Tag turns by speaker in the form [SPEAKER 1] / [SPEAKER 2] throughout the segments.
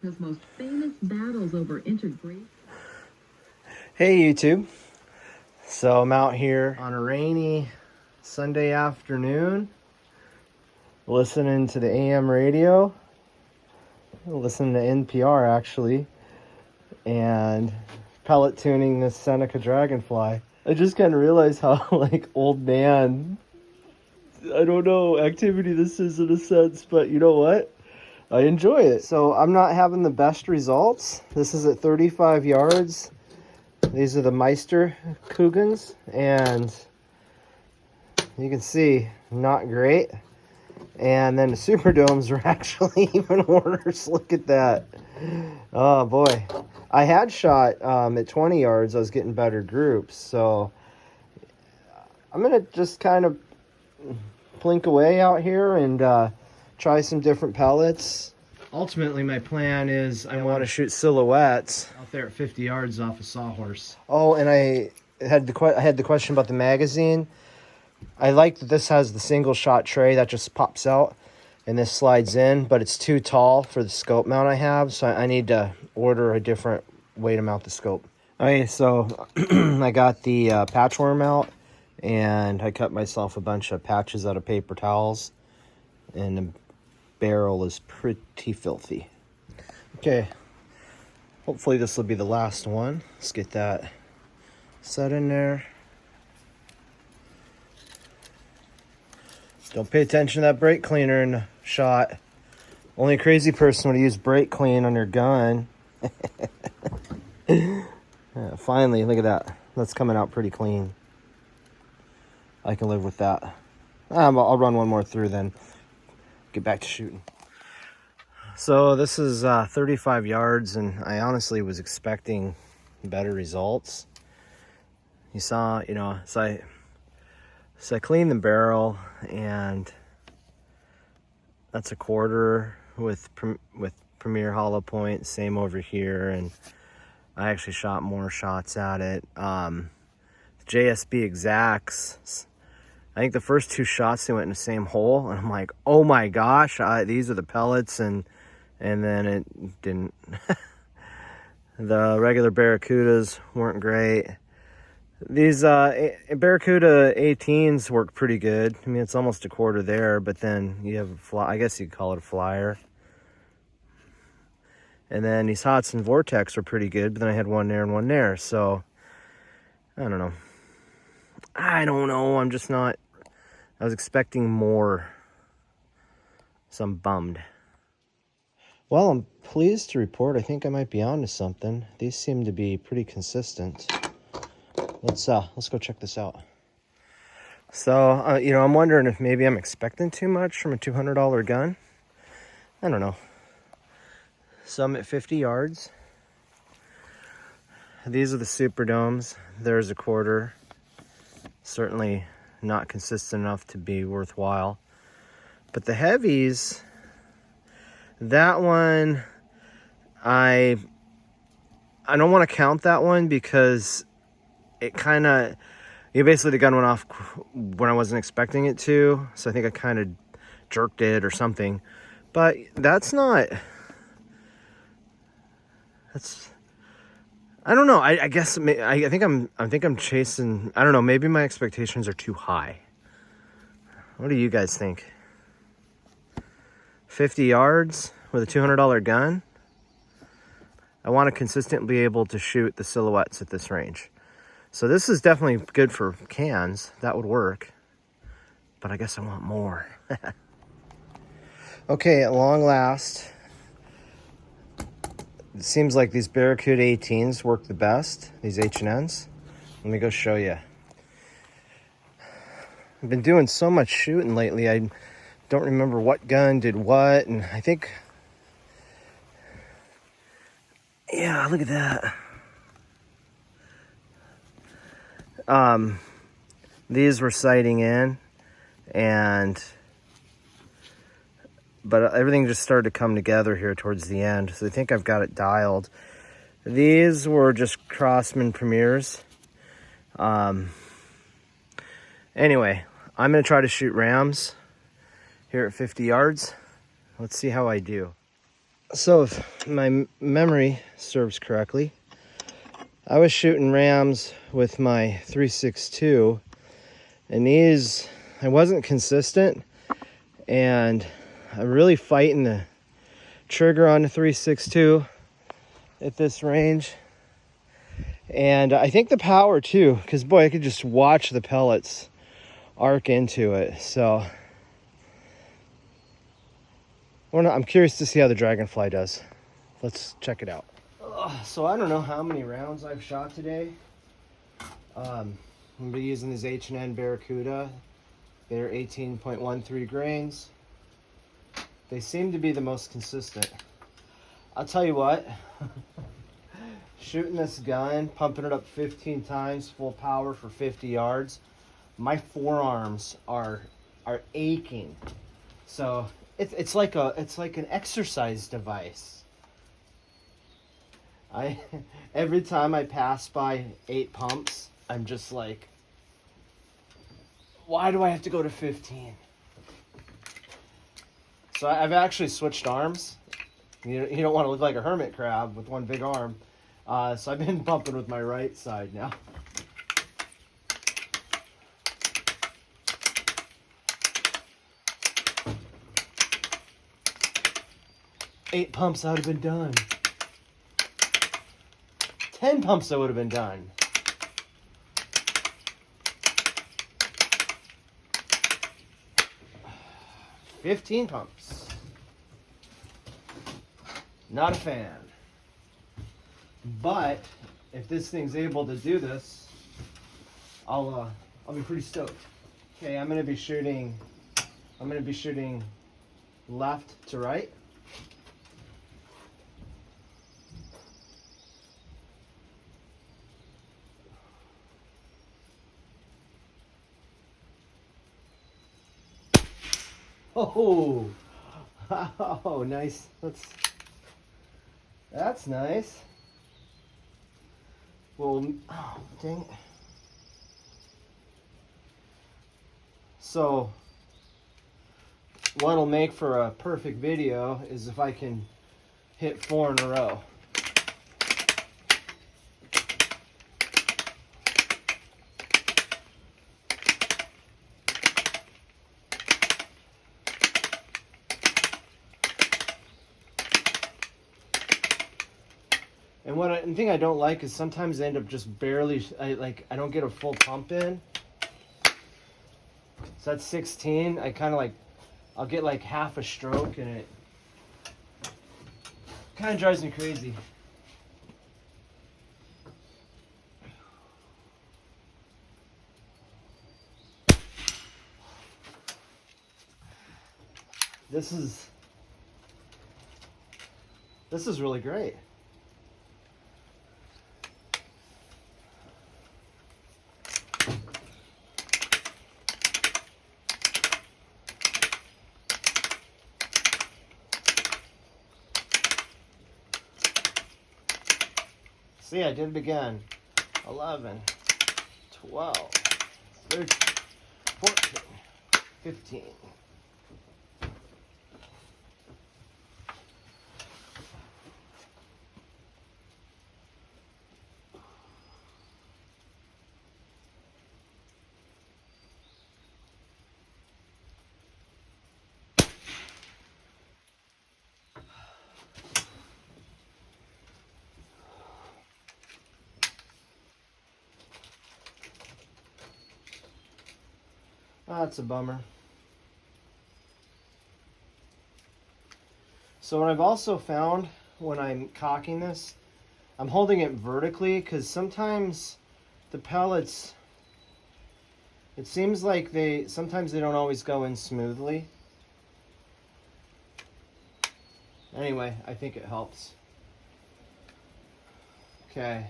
[SPEAKER 1] His most famous battles over integrate.
[SPEAKER 2] Hey YouTube. So I'm out here on a rainy Sunday afternoon listening to the AM radio, listening to NPR actually, and pellet tuning this Seneca Dragonfly. I just kind of realized how like old man, I don't know, activity this is in a sense, but you know what? I enjoy it. So I'm not having the best results. This is at 35 yards. These are the Meister Kugans, and you can see, not great. And then the Superdomes are actually even worse. Look at that. Oh boy. I had shot at 20 yards. I was getting better groups. So I'm going to just kind of plink away out here and try some different pellets. Ultimately, my plan is I want to shoot silhouettes out there at 50 yards off a sawhorse. Oh, and I had the question about the magazine. I like that this has the single shot tray that just pops out and this slides in, but it's too tall for the scope mount I have, so I need to order a different way to mount the scope. Okay, so I got the patchworm out, and I cut myself a bunch of patches out of paper towels, and the barrel is pretty filthy. Okay, hopefully this will be the last one. Let's get that set in there. Don't pay attention to that brake cleaner in the shot. Only a crazy person would use brake clean on your gun. Finally, look at that. That's coming out pretty clean. I can live with that. I'll run one more through, then get back to shooting. So this is 35 yards, and I honestly was expecting better results. You saw, so I cleaned the barrel, and that's a quarter with Premier hollow point. Same over here, and I actually shot more shots at it. JSB exacts. I think the first two shots they went in the same hole, and I'm like, oh my gosh, these are the pellets, and then it didn't. The regular Barracudas weren't great. These Barracuda 18s work pretty good. I mean, it's almost a quarter there, but then you have a fly, I guess you'd call it a flyer. And then these Hots and Vortex were pretty good, but then I had one there and one there. So, I don't know. I'm just not, I was expecting more. So I'm bummed. Well, I'm pleased to report I think I might be onto something. These seem to be pretty consistent. Let's go check this out. So, I'm wondering if maybe I'm expecting too much from a $200 gun. I don't know. So I'm at 50 yards. These are the Superdomes. There's a quarter. Certainly not consistent enough to be worthwhile. But the heavies, that one, I don't want to count that one because it kind of, basically the gun went off when I wasn't expecting it to. So I think I kind of jerked it or something. But that's not, I don't know. I guess I think I'm chasing. I don't know. Maybe my expectations are too high. What do you guys think? 50 yards with a $200 gun. I want to consistently be able to shoot the silhouettes at this range. So this is definitely good for cans. That would work. But I guess I want more. Okay, at long last, it seems like these Barracuda 18s work the best, these H&Ns. Let me go show you. I've been doing so much shooting lately, I don't remember what gun did what, and I think, yeah, look at that. These were sighting in, but everything just started to come together here towards the end, so I think I've got it dialed. These were just Crossman Premiers. Anyway, I'm going to try to shoot rams here at 50 yards. Let's see how I do. So if my memory serves correctly, I was shooting rams with my 3.62, and these, I wasn't consistent, and I'm really fighting the trigger on the 3.62 at this range. And I think the power too, because boy, I could just watch the pellets arc into it. So I'm curious to see how the Dragonfly does. Let's check it out. So I don't know how many rounds I've shot today. I'm gonna be using these H&N Barracuda. They're 18.13 grains. They seem to be the most consistent. I'll tell you what, shooting this gun, pumping it up 15 times, full power for 50 yards, my forearms are aching. So it's like an exercise device. Every time I pass by 8 pumps, I'm just like, why do I have to go to 15? So I've actually switched arms. You don't want to look like a hermit crab with one big arm. So I've been pumping with my right side now. Eight pumps, I would have been done. 10 pumps, I would have been done. $15 pumps. Not a fan. But if this thing's able to do this, I'll be pretty stoked. Okay, I'm gonna be shooting left to right. Oh, oh, nice. That's nice. Well, oh, dang it. So, what'll make for a perfect video is if I can hit 4 in a row. And the thing I don't like is sometimes I end up just barely, I don't get a full pump in. So that's 16. I kind of I'll get like half a stroke and it kind of drives me crazy. This is really great. See, I did it again. 11, 12, 13, 14, 15. That's a bummer. So what I've also found when I'm cocking this, I'm holding it vertically because sometimes the pellets, it seems like sometimes they don't always go in smoothly. Anyway, I think it helps. Okay,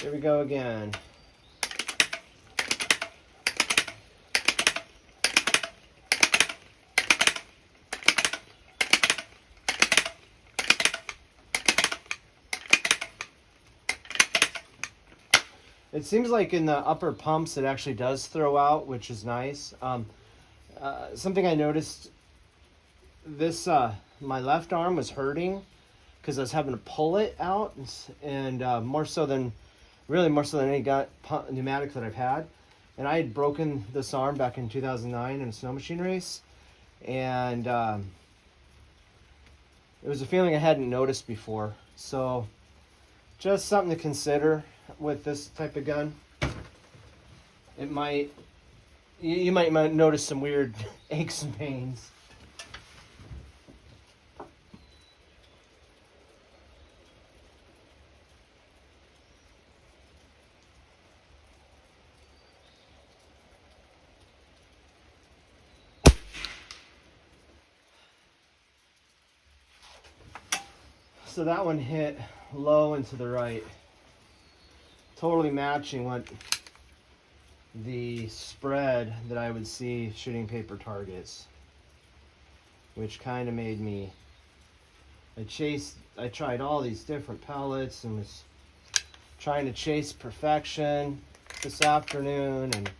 [SPEAKER 2] here we go again. It seems like in the upper pumps it actually does throw out, which is nice. Something I noticed, this my left arm was hurting because I was having to pull it out, and more so than any pneumatic that I've had. And I had broken this arm back in 2009 in a snow machine race, and it was a feeling I hadn't noticed before. So just something to consider with this type of gun. It might, you might notice some weird aches and pains. So that one hit low and to the right, totally matching what the spread that I would see shooting paper targets, which kind of made me, I tried all these different pellets and was trying to chase perfection this afternoon, and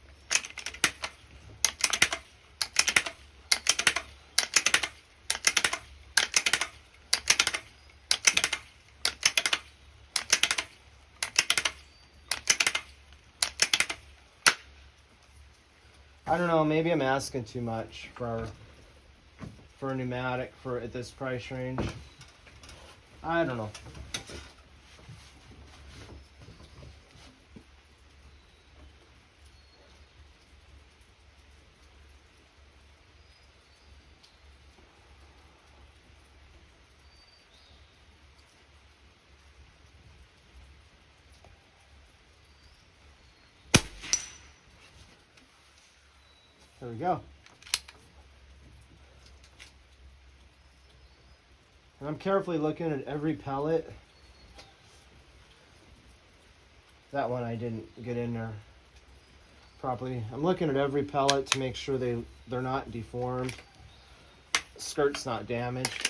[SPEAKER 2] I don't know, maybe I'm asking too much for a pneumatic at this price range. I don't know. There we go. And I'm carefully looking at every pellet. That one I didn't get in there properly. I'm looking at every pellet to make sure they're not deformed. Skirt's not damaged.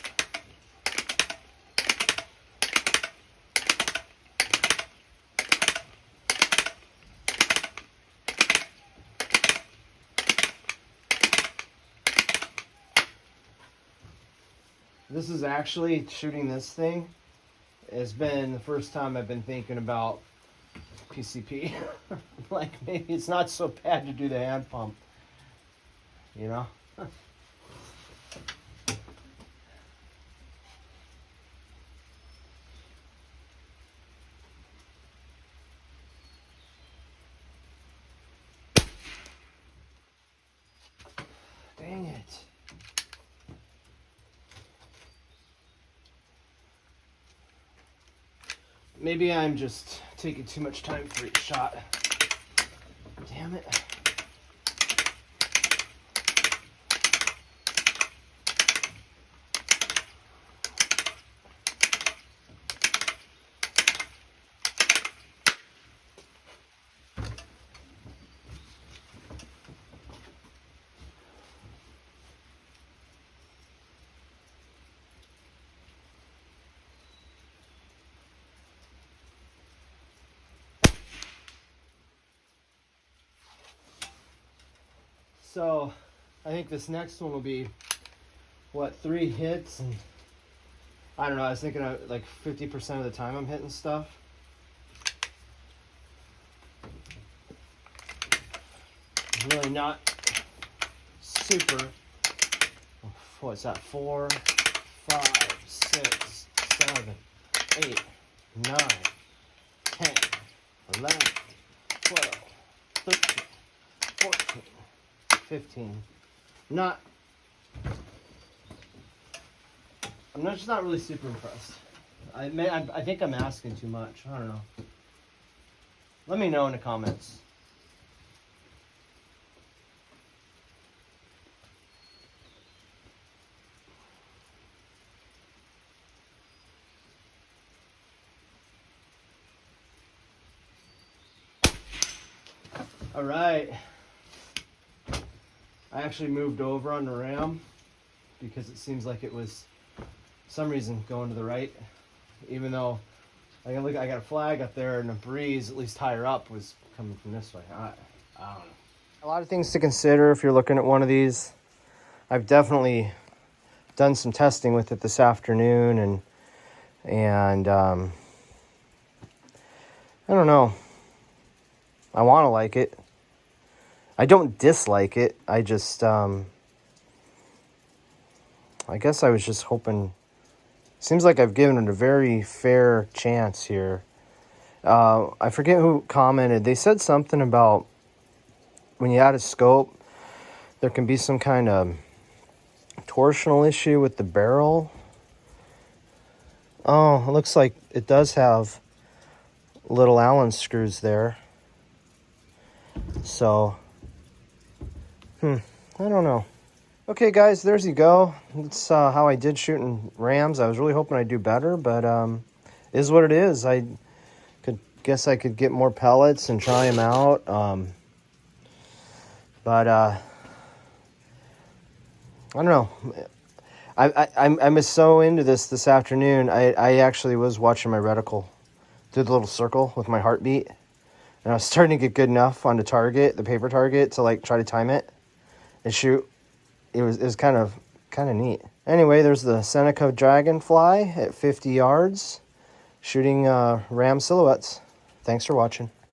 [SPEAKER 2] This is actually, shooting this thing has been the first time I've been thinking about PCP. Like, maybe it's not so bad to do the hand pump, you know? Dang it. Maybe I'm just taking too much time for each shot. Damn it. So I think this next one will be, what, 3 hits, and I don't know, I was thinking of like 50% of the time I'm hitting stuff. Really not super. What's that? 4, 5, 6, 7, 8, 9, 10, 11, 12, 13, 14, 15. I'm just not really super impressed. I think I'm asking too much. I don't know. Let me know in the comments. All right. I actually moved over on the ram because it seems like it was, for some reason, going to the right, even though I got a flag up there and the breeze, at least higher up, was coming from this way. I don't know. A lot of things to consider if you're looking at one of these. I've definitely done some testing with it this afternoon, and I don't know. I want to like it. I don't dislike it. I just, I guess I was just hoping. Seems like I've given it a very fair chance here. I forget who commented. They said something about when you add a scope, there can be some kind of torsional issue with the barrel. Oh, it looks like it does have little Allen screws there. So, I don't know. Okay, guys, there you go. That's how I did shooting rams. I was really hoping I'd do better, but is what it is. I guess I could get more pellets and try them out. But I don't know. I'm so into this afternoon. I actually was watching my reticle do the little circle with my heartbeat, and I was starting to get good enough on the target, the paper target, to like try to time it and shoot. It was kind of neat. Anyway, there's the Seneca Dragonfly at 50 yards, shooting ram silhouettes. Thanks for watching.